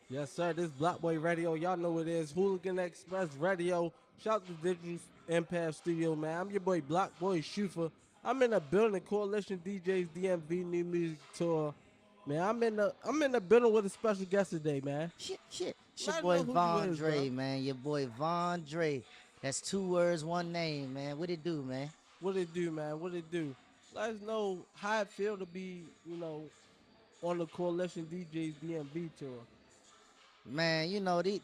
Yes, sir. This Blockboy Radio. Y'all know what it is. Hooligan Express Radio. Shout out to Digital Empath Studio, man. I'm your boy Blockboy Shufa. I'm in the building. Coalition DJs DMV New Music Tour. Man, I'm in the building with a special guest today, man. Shit. It's your Let us boy know who you Von is, bro. Dre, man. Your boy Von Dre. That's two words, one name, man. What it do, man? What it do, man? What it do? Let us know how it feel to be, on the Coalition DJs DMV tour. Man,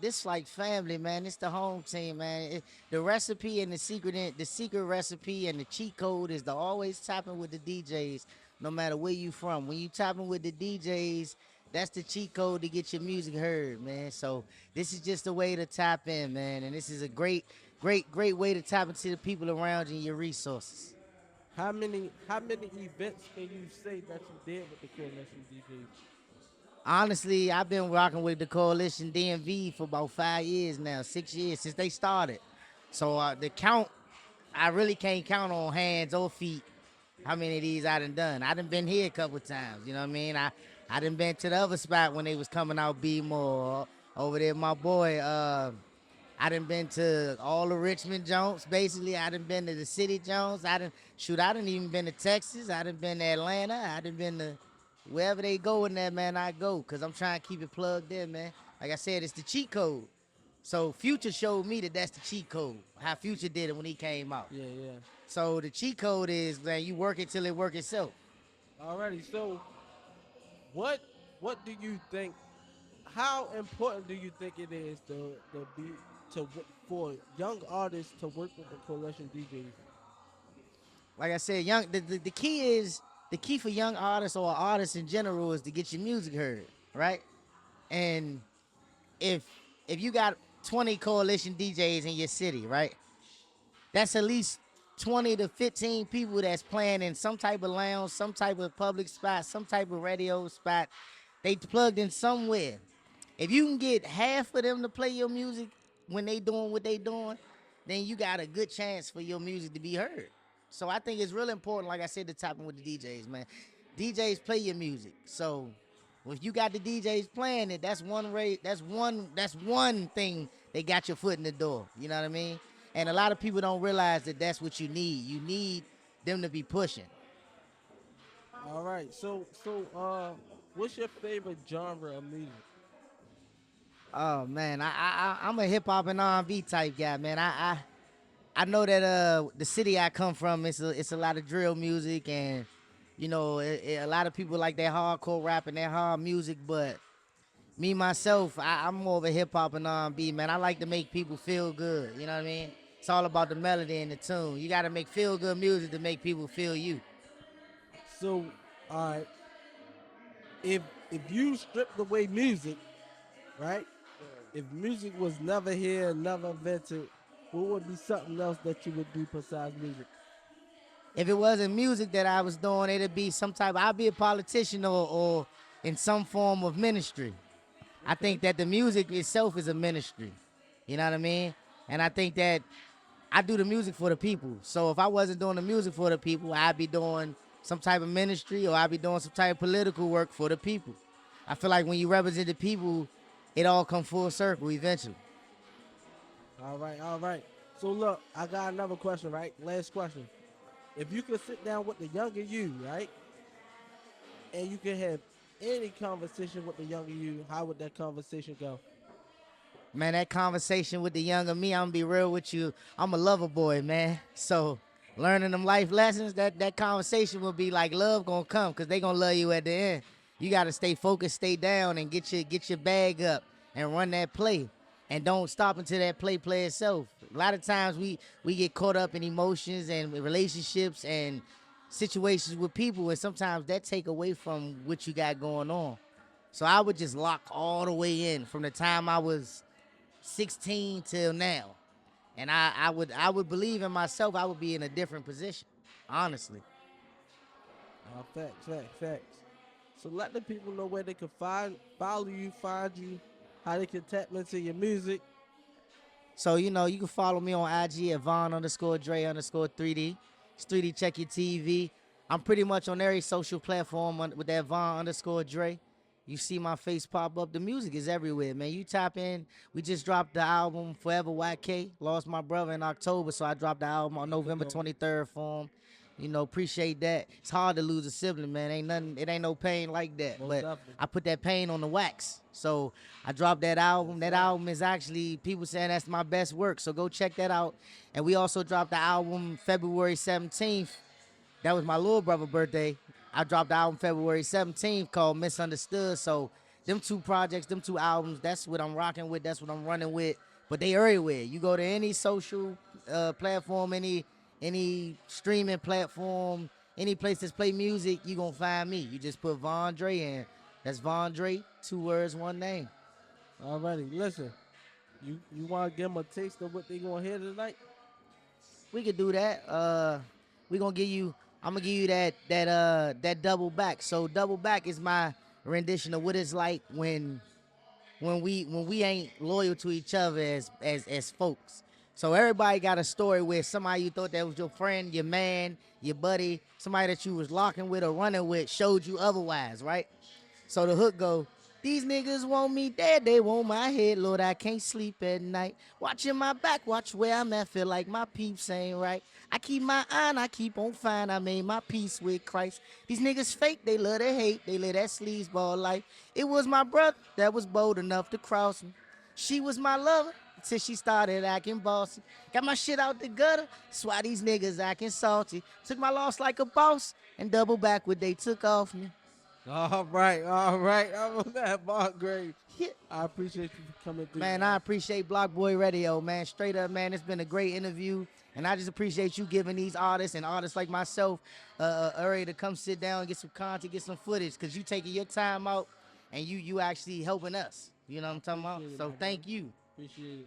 this like family, man. It's the home team, man. The recipe and the secret recipe and the cheat code is to always tapping with the DJs, no matter where you from. When you tapping with the DJs, that's the cheat code to get your music heard, man. So this is just a way to tap in, man. And this is a great way to tap into the people around you and your resources. How many events can you say that you did with the Coalition DJs? Honestly, I've been rocking with the Coalition DMV for about 5 years now, 6 years since they started. So the count, I really can't count on hands or feet how many of these I done. I done been here a couple times. You know what I mean? I done been to the other spot when they was coming out B more over there. My boy, I done been to all the Richmond Jones. Basically, I done been to the City Jones. I done even been to Texas. I done been to Atlanta. I done been to wherever they go in there, man. I go because I'm trying to keep it plugged in, man. Like I said, it's the cheat code. So Future showed me that that's the cheat code. How Future did it when he came out. Yeah, yeah. So the cheat code is, man, you work it till it work itself. Alrighty. So, what what do you think? How important do you think it is to be for young artists to work with the Coalition DJs? Like I said, the key for young artists or artists in general is to get your music heard, right? And if if you got 20 coalition DJs in your city, right? That's at least 20 to 15 people that's playing in some type of lounge, some type of public spot, some type of radio spot. They plugged in somewhere. If you can get half of them to play your music when they doing what they doing, then you got a good chance for your music to be heard. So I think it's really important, like I said, to tap in with the DJs, man. DJs play your music. So if you got the DJs playing it, that's one rate. That's one thing they got your foot in the door. You know what I mean? And a lot of people don't realize that that's what you need. You need them to be pushing. All right. What's your favorite genre of music? Oh man, I'm a hip hop and R&B type guy, man. I know that the city I come from, it's a lot of drill music, and a lot of people like that hardcore rap and that hard music. But me myself, I'm more of a hip hop and R&B, man. I like to make people feel good. You know what I mean? It's all about the melody and the tune. You got to make feel good music to make people feel you. So, all right, if you stripped away music, right? If music was never here, never invented, what would be something else that you would do besides music? If it wasn't music that I was doing, it'd be some type. I'd be a politician or in some form of ministry. I Okay. think that the music itself is a ministry. You know what I mean? And I think that I do the music for the people. So if I wasn't doing the music for the people, I'd be doing some type of ministry or I'd be doing some type of political work for the people. I feel like when you represent the people, it all come full circle eventually. All right, all right. So look, I got another question, right? Last question. If you could sit down with the younger you, right, and you could have any conversation with the younger you, how would that conversation go? Man, that conversation with the younger me, I'm gonna be real with you. I'm a lover boy, man. So learning them life lessons, that conversation will be like love gonna come because they gonna love you at the end. You gotta stay focused, stay down, and get your bag up and run that play. And don't stop until that play itself. A lot of times we get caught up in emotions and relationships and situations with people, and sometimes that take away from what you got going on. So I would just lock all the way in from the time I was 16 till now. And I would believe in myself. I would be in a different position, honestly. Facts, facts, facts. So let the people know where they can follow you, find you, how they can tap into your music. So you can follow me on IG at Von underscore Dre underscore 3D. It's 3D Check Your TV. I'm pretty much on every social platform with that Von underscore Dre. you see my face pop up. The music is everywhere, man. You tap in. We just dropped the album Forever YK. Lost my brother in October, so I dropped the album on November 23rd for him. You know, appreciate that. It's hard to lose a sibling, man. Ain't nothing. It ain't no pain like that. Most But definitely. I put that pain on the wax. So I dropped that album. That album is actually people saying that's my best work. So go check that out. And we also dropped the album February 17th. That was my little brother's birthday. I dropped the album February 17th called Misunderstood. So them two projects, them two albums, that's what I'm rocking with. That's what I'm running with. But they everywhere. You go to any social platform, any streaming platform, any place that's play music, you gonna find me. You just put Vondre in. That's Vondre, 2 words, 1 name. Alrighty, listen. You want to give them a taste of what they gonna hear tonight? We could do that. We gonna give you. I'm gonna give you that double back. So double back is my rendition of what it's like when we ain't loyal to each other as folks. So everybody got a story where somebody you thought that was your friend, your man, your buddy, somebody that you was locking with or running with showed you otherwise, right? So the hook go, these niggas want me dead, they want my head, Lord, I can't sleep at night. Watching my back, watch where I'm at, feel like my peeps ain't right. I keep my eye and I keep on fine, I made my peace with Christ. These niggas fake, they love to hate, they live that sleazeball life. It was my brother that was bold enough to cross me. She was my lover till she started acting bossy. Got my shit out the gutter, that's why these niggas acting salty. Took my loss like a boss and double back what they took off me. All right, all right. I'm on that bar grade. Yeah. I appreciate you for coming through. Man, I appreciate Blockboy Radio, man. Straight up, man. It's been a great interview. And I just appreciate you giving these artists and artists like myself a area to come sit down and get some content, get some footage, because you taking your time out and you actually helping us. You know what I'm talking about? Appreciate it, So my thank brother. you. Appreciate it.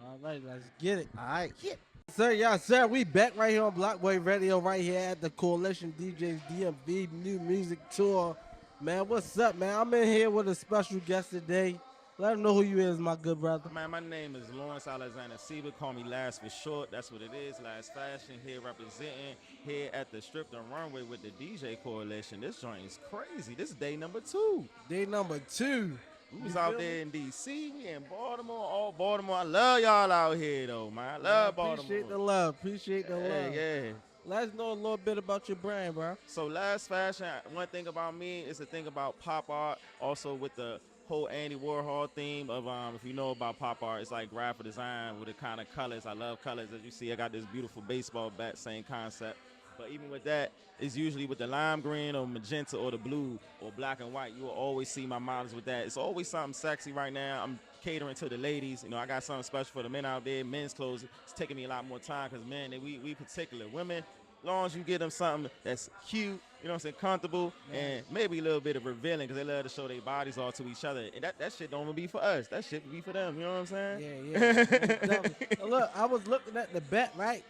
All right, let's get it. All right. Yeah. Sir, yes, sir. We back right here on Blockboy Radio, right here at the Coalition DJs DMV New Music Tour. Man, what's up, man? I'm in here with a special guest today. Let him know who you is, my good brother. Man, my name is Lawrence Alexander Siebert. Call me Last for short. That's what it is. Last Fashion here representing here at the Strip and Runway with the DJ Coalition. This joint is crazy. This is day number 2. Day number 2. We was out there in D.C. We in Baltimore. All Baltimore. I love y'all out here, though, man. I love Baltimore. Appreciate the love. Appreciate the love. Yeah. Let us know a little bit about your brand, bro. So Last Fashion, one thing about me is the thing about pop art, also with the whole Andy Warhol theme of, if you know about pop art, it's like graphic design with the kind of colors. I love colors. As you see, I got this beautiful baseball bat, same concept. But even with that, it's usually with the lime green or magenta or the blue or black and white. You will always see my models with that. It's always something sexy right now. I'm catering to the ladies. You know, I got something special for the men out there. Men's clothes, it's taking me a lot more time because men, we particular. Women, as long as you get them something that's cute, you know what I'm saying, comfortable, and maybe a little bit of revealing because they love to show their bodies all to each other. And that shit don't even be for us. That shit be for them. You know what I'm saying? Yeah. Definitely. Now, look, I was looking at the bat, right?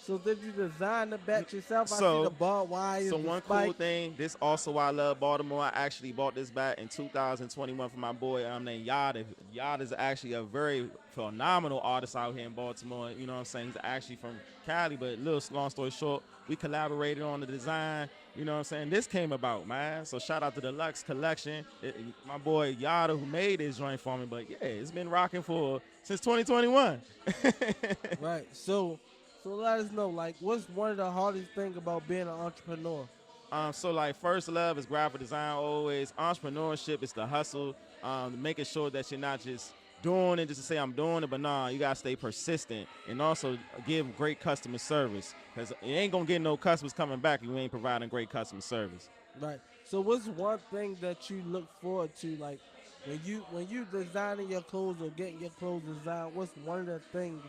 So did you design the bat yourself? I see the barbed wire. So one cool thing, this also why I love Baltimore. I actually bought this bat in 2021 for my boy named Yada. Yada is actually a very phenomenal artist out here in Baltimore. You know what I'm saying? He's actually from Cali, but long story short, we collaborated on the design. You know what I'm saying? This came about, man. So shout out to the Lux Collection. My boy Yada who made this joint for me. But yeah, it's been rocking since 2021. Right. So let us know, like, what's one of the hardest things about being an entrepreneur? So like first love is graphic design always. Entrepreneurship is the hustle, making sure that you're not just doing it just to say I'm doing it, but nah, you gotta stay persistent and also give great customer service because you ain't gonna get no customers coming back if you ain't providing great customer service. Right. So what's one thing that you look forward to, like when you designing your clothes or getting your clothes designed? What's one of the things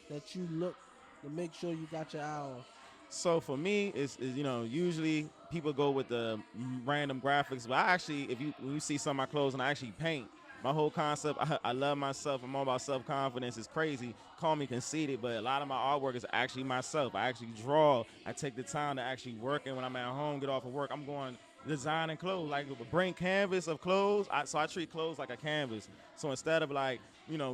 that you look to make sure you got your eye on? So for me, is you know, usually people go with the random graphics, but I actually, when you see some of my clothes and I actually paint, my whole concept, I love myself. I'm all about self-confidence. It's crazy. Call me conceited, but a lot of my artwork is actually myself. I actually draw. I take the time to actually work, and when I'm at home, get off of work, I'm going designing clothes, like bring canvas of clothes. So I treat clothes like a canvas. So instead of like,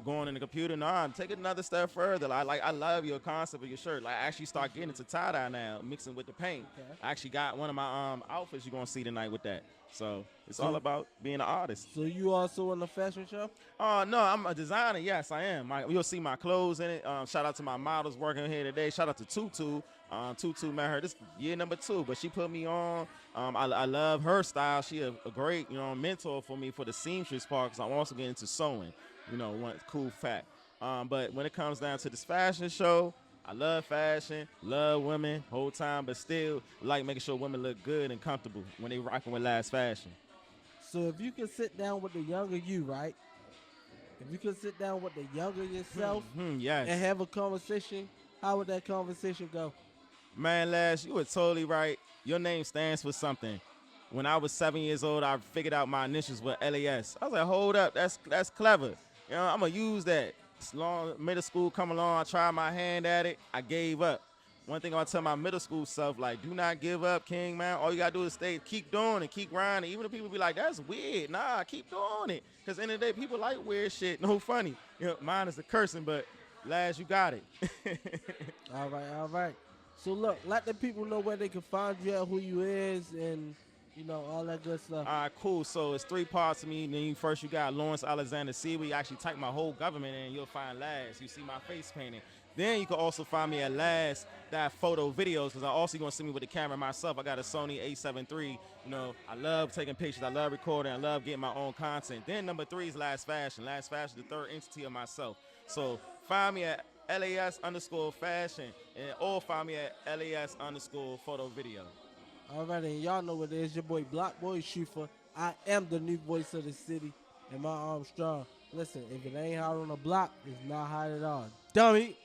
going in the computer, nah, take it another step further. I love your concept of your shirt. Like, I actually start getting into tie dye now, mixing with the paint. Okay. I actually got one of my outfits you're gonna see tonight with that. So it's all So- about being an artist. So you also in the fashion show? Oh no, I'm a designer. Yes, I am. You'll see my clothes in it. Shout out to my models working here today. Shout out to Tutu. Tutu met her this year number 2, but she put me on. I love her style. She a great mentor for me for the seamstress part, because I'm also getting into sewing. One cool fact. But when it comes down to this fashion show, I love fashion, love women whole time, but still like making sure women look good and comfortable when they rocking with last fashion. So if you could sit down with the younger you, right? If you could sit down with the younger yourself Yes. and have a conversation, how would that conversation go? Man, Lash, you were totally right. Your name stands for something. When I was 7 years old, I figured out my initials were LAS. I was like, hold up, that's clever. I'm gonna use that. As long middle school come along, I tried my hand at it. I gave up. One thing I tell my middle school self, like, do not give up, King, man. All you gotta do is keep doing it, keep grinding. Even if people be like, that's weird. Nah, keep doing it. Cause in the end of the day, people like weird shit. No funny. Mine is the cursing, but Lash, you got it. All right, all right. So look, let the people know where they can find you at, who you is, and all that good stuff. All right, cool. So it's 3 parts of me. Then you got Lawrence Alexander C. Where you actually type my whole government in, you'll find Last. You see my face painting. Then you can also find me at Last that photo videos, because I also gonna see me with the camera myself. I got a Sony A7 III. I love taking pictures. I love recording. I love getting my own content. Then number 3 is Last Fashion. Last Fashion, the 3rd entity of myself. So find me at LAS_fashion, or find me at LAS_photo video. All right, and y'all know what it is. Your boy Blockboyz Shufa. I am the new voice of the city, and my arm's strong. Listen, if it ain't hot on the block, it's not hot at all. Dummy.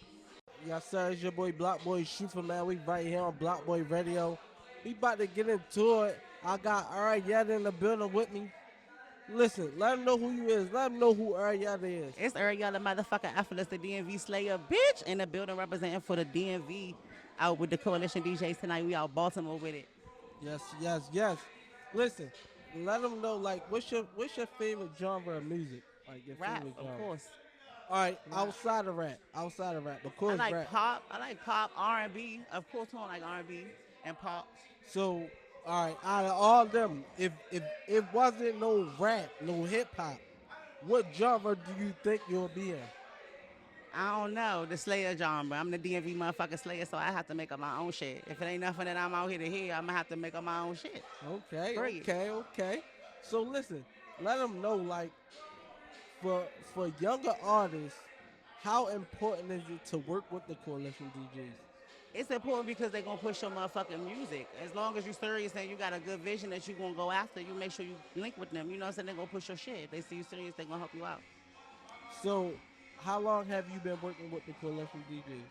Yes, sir. It's your boy Blockboyz Shufa, man. We right here on Blockboyz Radio. We about to get into it. I got Arietta in the building with me. Listen, let him know who you is. Let him know who Arietta is. It's Ariella motherfucking Effortless, the DMV Slayer, bitch, in the building representing for the DMV out with the Coalition DJs tonight. We out Baltimore with it. Yes, yes, yes. Listen, let them know, like, what's your favorite genre of music? Like, your Rap, favorite genre. of course. All right, outside of rap, of course, I like rap. pop. I like pop, R&B. Of course, I like R&B and pop. So, all right, out of all them, if it wasn't no rap, no hip hop, what genre do you think you'll be in? I don't know, the Slayer genre. I'm the DMV motherfucking Slayer, so I have to make up my own shit. If it ain't nothing that I'm out here to hear, I'm gonna have to make up my own shit. Okay, Period. okay. So listen, let them know, like, for younger artists, how important is it to work with the Coalition DJs? It's important because they're gonna push your motherfucking music. As long as you're serious and you got a good vision that you're gonna go after, you make sure you link with them. You know what I'm saying? They're gonna push your shit. If they see you serious, they're gonna help you out. So, how long have you been working with the Coalition DJs?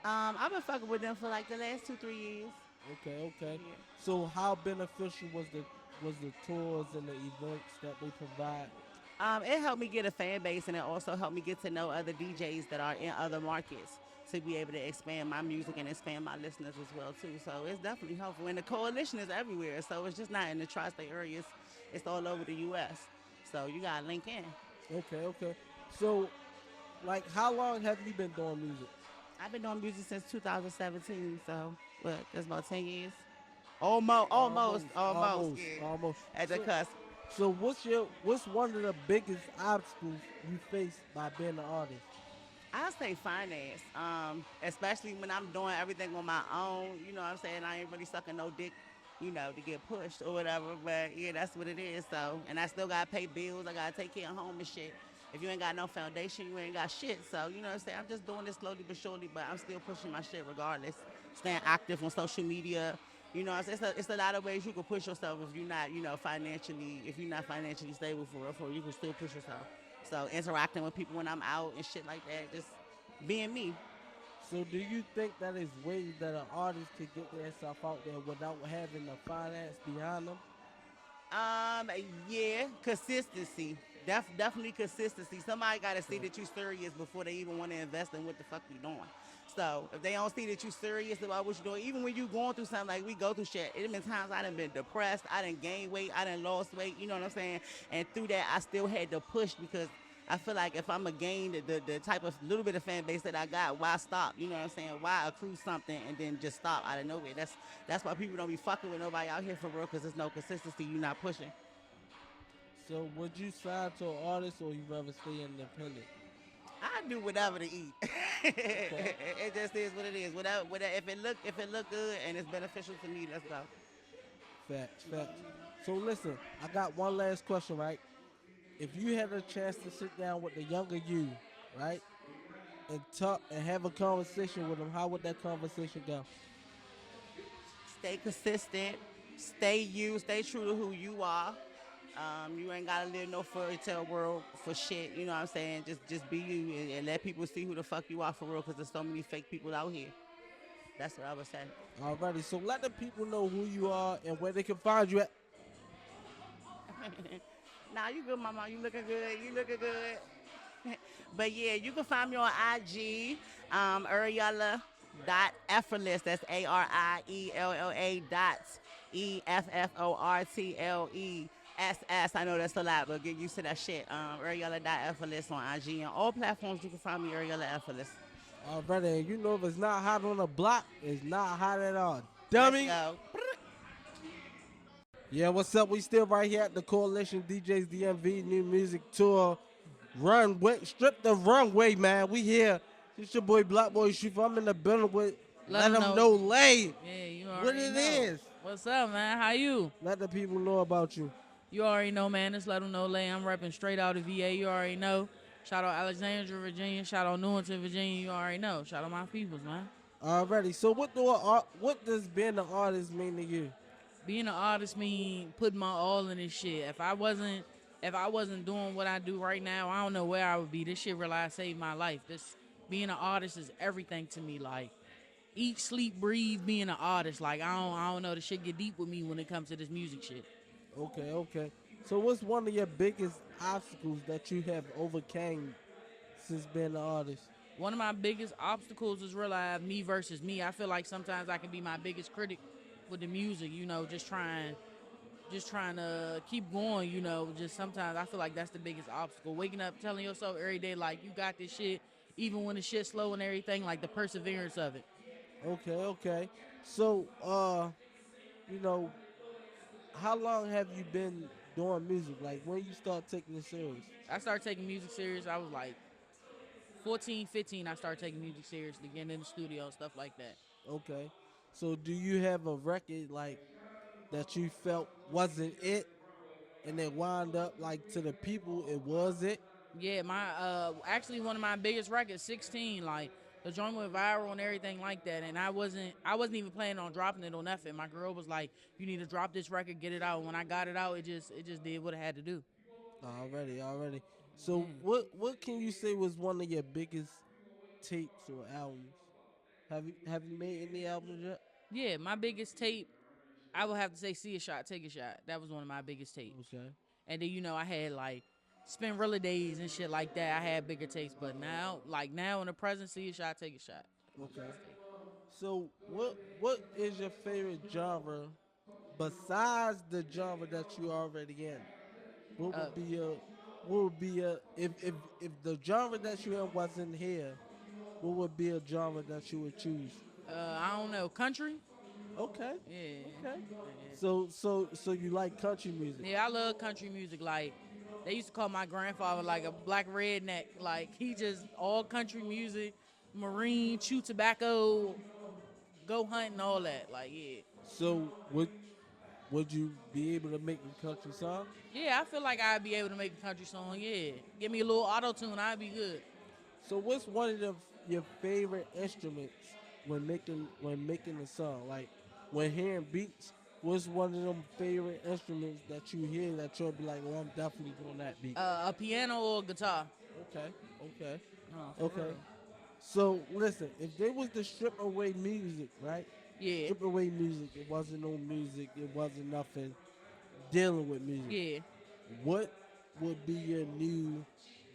I've been fucking with them for like the last 2-3 years. Okay. Yeah. So, how beneficial was the tours and the events that they provide? It helped me get a fan base, and it also helped me get to know other DJs that are in other markets to be able to expand my music and expand my listeners as well too. So it's definitely helpful. And the coalition is everywhere, so it's just not in the tri-state areas. It's all over the U.S. So you gotta link in. Okay. So, like, how long have you been doing music? I've been doing music since 2017. So what? That's about 10 years. Almost. Yeah. At the So- cusp. So what's one of the biggest obstacles you face by being an artist? I say finance, especially when I'm doing everything on my own. You know what I'm saying? I ain't really sucking no dick, to get pushed or whatever. But yeah, that's what it is. So, and I still gotta pay bills. I gotta take care of home and shit. If you ain't got no foundation, you ain't got shit. So, you know what I'm saying? I'm just doing this slowly but surely, but I'm still pushing my shit regardless. Staying active on social media. You know, it's a lot of ways you can push yourself if you're not, if you're not financially stable for real, you can still push yourself. So interacting with people when I'm out and shit like that, just being me. So do you think that is ways that an artist could get themselves out there without having the finance behind them? Yeah, consistency. Definitely consistency. Somebody got to see that you're serious before they even want to invest in what the fuck you doing. So if they don't see that you serious about what you're doing, even when you going through something like we go through shit, it been times I done been depressed, I done gained weight, I done lost weight, you know what I'm saying? And through that, I still had to push because I feel like if I'm a gain the type of little bit of fan base that I got, why stop? You know what I'm saying? Why accrue something and then just stop out of nowhere? That's why people don't be fucking with nobody out here for real because there's no consistency. You not pushing. So would you sign to an artist or you rather stay independent? I do whatever to eat. Okay. It just is what it is. Whatever. If it look good and it's beneficial to me, let's go. Facts, facts. So listen, I got one last question, right? If you had a chance to sit down with the younger you, right, and talk and have a conversation with them, how would that conversation go? Stay consistent. Stay you. Stay true to who you are. You ain't gotta live no fairy tale world for shit. You know what I'm saying? Just be you and let people see who the fuck you are for real. Cause there's so many fake people out here. That's what I would say. Alrighty, so let the people know who you are and where they can find you at. Nah, you good, mama. You looking good. You looking good. But yeah, you can find me on IG, Ariella dot effortless. That's ARIELLA dot EFFORTLESS. I know that's a lot, but get used to that shit. Ariella dot effortless on IG and all platforms. You can find me Ariella effortless. Alrighty, and you know if it's not hot on the block, it's not hot at all. Let's Dummy. go. Yeah, what's up? We still right here at the Coalition DJs DMV New Music Tour. Runway, strip the runway, man. We here. It's your boy Blockboyz Shooter. I'm in the building with Let them know Lay. Yeah, you What already it know. is. What's up, man? How you? Let the people know about you. You already know, man. Just let them know, Lay. I'm repping straight out of VA. You already know. Shout out Alexandria, Virginia. Shout out Newington, Virginia. You already know. Shout out my peoples, man. Already. So what does being an artist mean to you? Being an artist mean putting my all in this shit. If I wasn't doing what I do right now, I don't know where I would be. This shit really saved my life. This being an artist is everything to me. Like eat, sleep, breathe, being an artist. Like I don't know. The shit get deep with me when it comes to this music shit. Okay, okay. So what's one of your biggest obstacles that you have overcame since being an artist? One of my biggest obstacles is realize me versus me. I feel like sometimes I can be my biggest critic with the music, just trying to keep going, just sometimes I feel like that's the biggest obstacle. Waking up telling yourself every day like you got this shit, even when the shit's slow and everything, like the perseverance of it. Okay, okay. So, you know, how long have you been doing music? Like when you start taking it serious? I started taking music serious. I was like 14, 15. I started taking music seriously, getting in the studio and stuff like that. Okay. So do you have a record like that you felt wasn't it and it wound up like to the people it was it? Yeah, my actually one of my biggest records, 16, like the joint went viral and everything like that. And I wasn't even planning on dropping it or nothing. My girl was like, "You need to drop this record, get it out." When I got it out, it just did what it had to do. Already, already. So Yeah. what can you say was one of your biggest tapes or albums? Have you made any albums yet? Yeah, my biggest tape, I would have to say "See a Shot, Take a Shot." That was one of my biggest tapes. Okay. And then I had like Spin Rilla Days and shit like that. I had bigger tapes, but now in the present, "See a Shot, Take a Shot." My Okay. biggest tape. So what is your favorite genre besides the genre that you already in? What Uh, would be a what would be a if the genre that you in wasn't here, what would be a genre that you would choose? I don't know, country. Okay. Yeah. Okay. Yeah. So you like country music? Yeah, I love country music. Like they used to call my grandfather like a black redneck. Like he just all country music, marine, chew tobacco, go hunting, all that. Like yeah, So would you be able to make a country song? yeah. I feel like I'd be able to make a country song. Yeah, give me a little auto tune, I'd be good. So what's one of your favorite instruments when making a song? Like when hearing beats, what's one of them favorite instruments that you hear that you'll be like, oh, I'm definitely on that beat? A piano or a guitar. Okay, okay, Oh, for okay. real. So listen, if they was to strip away music, right? Yeah, Strip away music, it wasn't no music, it wasn't nothing dealing with music. yeah. What would be your new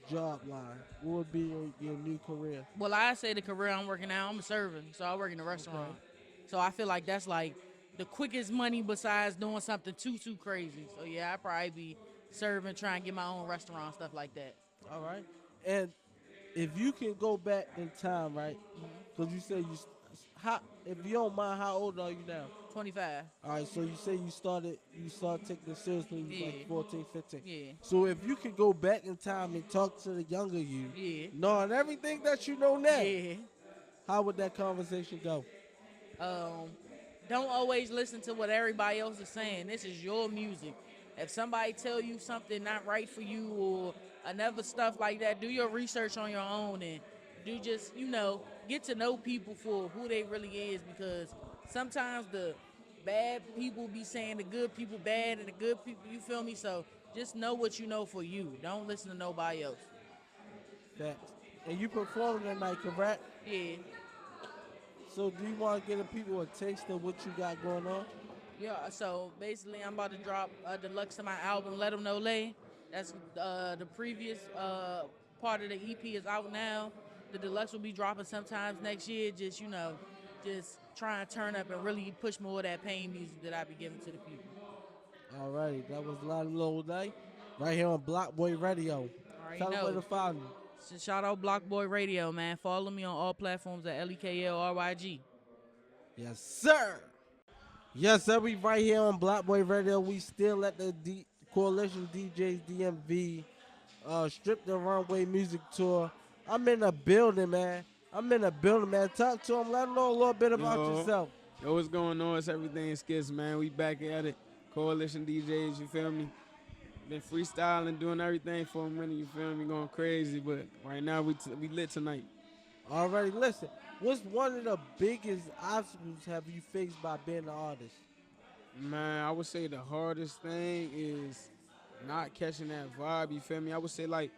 job line? What would be your new career? Well, I say the career I'm working now, I'm a servant, so I work in a restaurant. So I feel like that's like the quickest money besides doing something too crazy. So yeah, I'd probably be serving, trying to get my own restaurant, stuff like that. All right. And if you can go back in time, right? Because you say how, if you don't mind, how old are you now? 25. All right, so you say you started taking it seriously when you was Yeah. like 14, 15. Yeah. So if you could go back in time and talk to the younger you, Yeah. knowing everything that you know now, Yeah. how would that conversation go? Um, don't always listen to what everybody else is saying. This is your music. If somebody tell you something not right for you or another stuff like that, do your research on your own and do just, get to know people for who they really is because sometimes the bad people be saying the good people bad and the good people, you feel me? So just know what you know for you. Don't listen to nobody else. Facts. And you performing tonight, correct? Yeah. So do you want to give the people a taste of what you got going on? Yeah, so basically, I'm about to drop a deluxe to my album, Let 'Em Know Lay. That's the previous part of the EP is out now. The deluxe will be dropping sometimes next year. Just just try and turn up and really push more of that pain music that I be giving to the people. All right, that was Lot of Little Day, right here on Blockboy Radio. Already Tell them where know. to find you. So shout out Blockboy Radio, man. Follow me on all platforms at LEKLRYG. Yes, sir. Yes, sir. We right here on Blockboy Radio. We still at the Coalition DJs DMV Strip the Runway Music Tour. I'm in a building, man. Talk to them. Let them know a little bit about yourself. Yo, what's going on? It's everything skits, man. We back at it. Coalition DJs, you feel me? Been freestyling, doing everything for a minute, you feel me? Going crazy, but right now we lit tonight. Already, listen. What's one of the biggest obstacles have you faced by being an artist? Man, I would say the hardest thing is not catching that vibe, you feel me? I would say, like,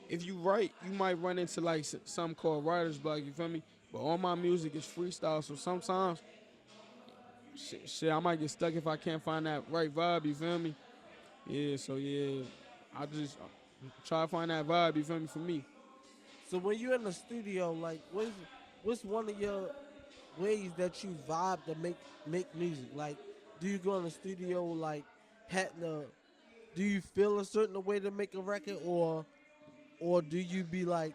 if you write, you might run into, like, something called writer's block, you feel me? But all my music is freestyle, so sometimes, I might get stuck if I can't find that right vibe, you feel me? Yeah, so yeah, I just try to find that vibe, you feel me, for me. So when you're in the studio, like, what's one of your ways that you vibe to make music? Like, do you go in the studio like do you feel a certain way to make a record, or do you be like,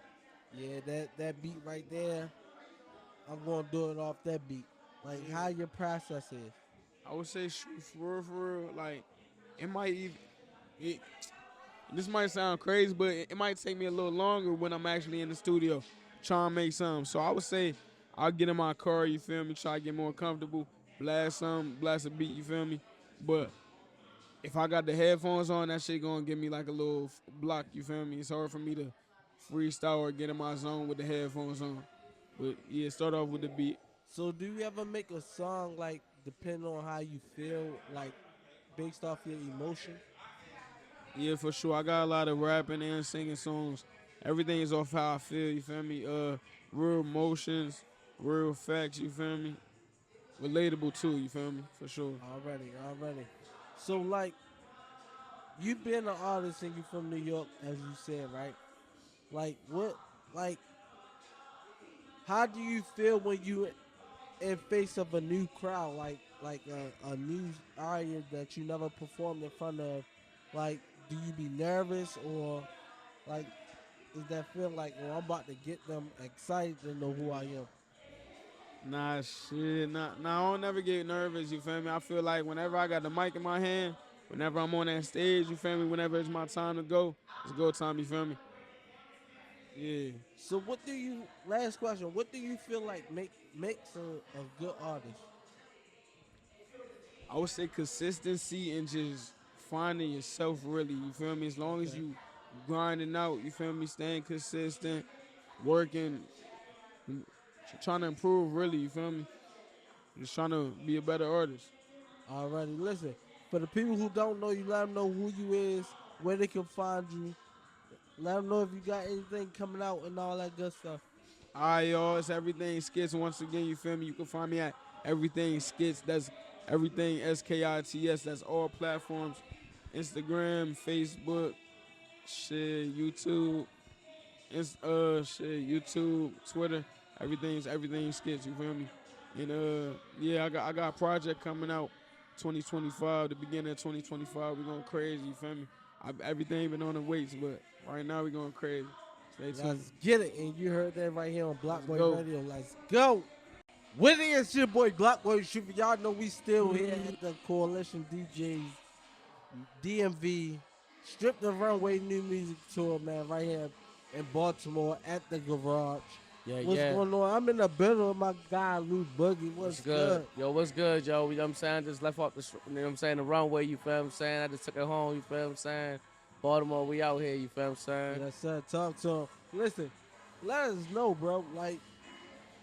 yeah, that beat right there, I'm gonna do it off that beat? Like, how your process is? I would say shoot for real, like it might even this might sound crazy, but it might take me a little longer when I'm actually in the studio trying to make something. So I would say I'll get in my car, you feel me, try to get more comfortable, blast a beat, you feel me. But if I got the headphones on, that shit gonna give me like a little block, you feel me. It's hard for me to freestyle or get in my zone with the headphones on. But yeah, start off with the beat. So do you ever make a song like depending on how you feel, like based off your emotion? Yeah, for sure. I got a lot of rapping and singing songs. Everything is off how I feel, you feel me? Real emotions, real facts, you feel me? Relatable too, you feel me? For sure. Already. So like, you been an artist and you from New York, as you said, right? Like, how do you feel when you in face of a new crowd, like a new area that you never performed in front of? Like, do you be nervous, or like, is that feel like, oh, I'm about to get them excited to know who I am? Nah, shit. Nah, I don't never get nervous, you feel me? I feel like whenever I got the mic in my hand, whenever I'm on that stage, you feel me? Whenever it's my time to go, it's go time, you feel me? Yeah. So last question, what do you feel like makes a good artist? I would say consistency and just finding yourself, really, you feel me? As long as you grinding out, you feel me? Staying consistent, working, trying to improve, really, you feel me? Just trying to be a better artist. Alrighty, listen. For the people who don't know you, let them know who you is, where they can find you. Let them know if you got anything coming out and all that good stuff. All right, y'all, it's Everything Skits. Once again, you feel me? You can find me at Everything Skits. That's everything, SKITS. That's all platforms. Instagram, Facebook, shit, YouTube, YouTube, Twitter, everything's skits. You feel me? And yeah, I got a project coming out, 2025, the beginning of 2025. We going crazy. You feel me? Everything been on the weights, but right now we going crazy. Stay tuned. Let's get it. And you heard that right here on go. Blockboyz Radio. Let's go. With it, it's your boy Blockboyz Shooter. Y'all know we still here at the Coalition DJs DMV Strip the Runway New Music Tour, man, right here in Baltimore at the garage. Yeah, What's going on? I'm in the middle of my guy Lou Boogie. What's good? Yo, what's good, yo? You know what I'm saying? Just left off the, you know what I'm saying, the runway, you feel what I'm saying? I just took it home, you feel what I'm saying? Baltimore, we out here, you feel what I'm saying? Yes, sir. Talk to him. Listen, let us know, bro. Like,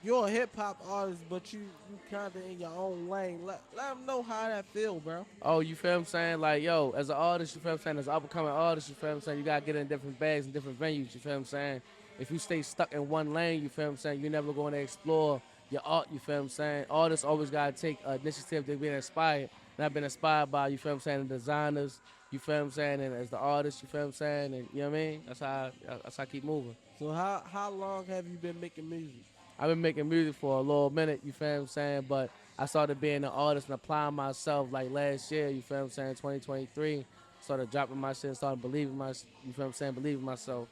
you're a hip-hop artist, but you kind of in your own lane. Let them know how that feel, bro. Oh, you feel what I'm saying? Like, yo, as an artist, you feel what I'm saying? As an up-and-coming artist, you feel what I'm saying? You got to get in different bags and different venues, you feel what I'm saying? If you stay stuck in one lane, you feel what I'm saying? You're never going to explore your art, you feel what I'm saying? Artists always got to take initiative to be inspired. And I've been inspired by, you feel what I'm saying, the designers, you feel what I'm saying? And as the artist, you feel what I'm saying? And you know what I mean? That's how I keep moving. So how long have you been making music? I've been making music for a little minute, you feel what I'm saying? But I started being an artist and applying myself like last year, you feel what I'm saying, 2023. Started dropping my shit and started believing myself.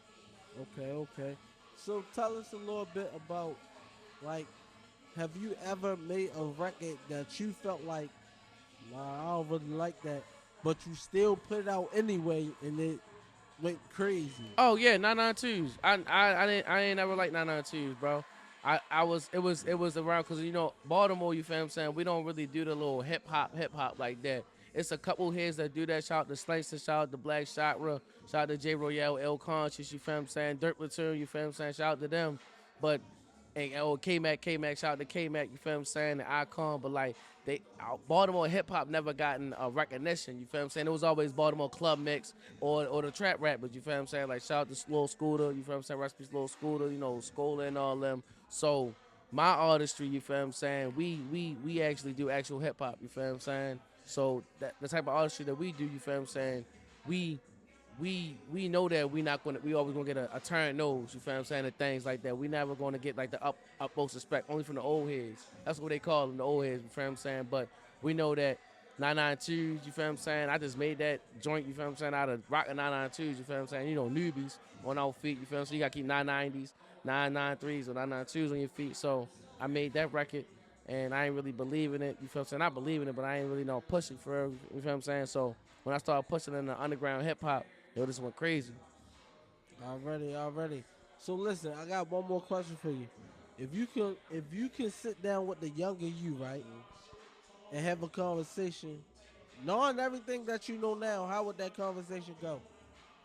Okay. So tell us a little bit about, like, have you ever made a record that you felt like, nah, I don't really like that, but you still put it out anyway and it went crazy? Oh yeah, 992s. I ain't never like 992s, bro. It was around because, you know, Baltimore, you feel what I'm saying, we don't really do the little hip hop like that. It's a couple heads that do that. Shout out to Slicer, shout out to Black Chakra, shout out to J Royale, L Conscious, you feel what I'm saying, Dirt Return, you feel what I'm saying, shout out to them. But and K-Mac, shout out to K-Mac, you feel what I'm saying, the Icon, but like Baltimore hip hop never gotten recognition, you feel what I'm saying? It was always Baltimore club mix or the trap rappers, you feel what I'm saying? Like shout out to Lil Scooter, you feel what I'm saying? Recipes Lil Scooter, you know, Scholar and all them. So my artistry, you feel what I'm saying? We actually do actual hip hop, you feel what I'm saying? So that the type of artistry that we do, you feel what I'm saying? We know that we always gonna get a turned nose, you feel what I'm saying, and things like that. We never gonna get like the utmost respect, only from the old heads. That's what they call them, the old heads, you feel what I'm saying? But we know that 992s, you feel what I'm saying? I just made that joint, you feel what I'm saying, out of rockin' 992s, you feel what I'm saying? You know, newbies on our feet, you feel what I'm saying? You gotta keep 990s, 993s, or 992s on your feet. So I made that record. And I ain't really believe in it, you feel what I'm saying? I believe in it, but I ain't really push it for real, you feel what I'm saying? So when I started pushing in the underground hip hop, yo, this went crazy. Already. So listen, I got one more question for you. If you can sit down with the younger you, right, and have a conversation, knowing everything that you know now, how would that conversation go?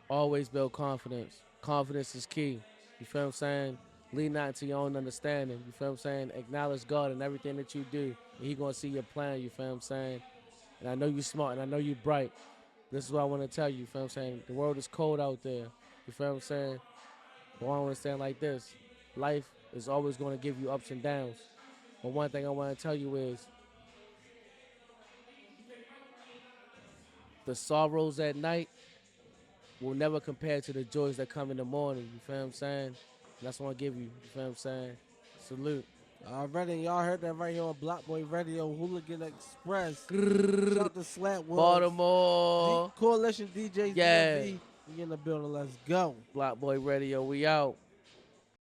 Always build confidence. Confidence is key. You feel what I'm saying? Lean not into your own understanding. You feel what I'm saying? Acknowledge God in everything that you do. And He gonna see your plan, you feel what I'm saying? And I know you smart and I know you bright. This is what I want to tell you, you feel what I'm saying? The world is cold out there. You feel what I'm saying? But I want to stand like this. Life is always going to give you ups and downs. But one thing I want to tell you is the sorrows at night will never compare to the joys that come in the morning. You feel what I'm saying? And that's what I give you. You feel what I'm saying? Salute. Already, y'all heard that right here on Blockboyz Radio, Hooligan Express. Shout out to Slat Woods. Baltimore. Coalition DJs. Yeah. DMV. We in the building. Let's go. Blockboyz Radio, we out.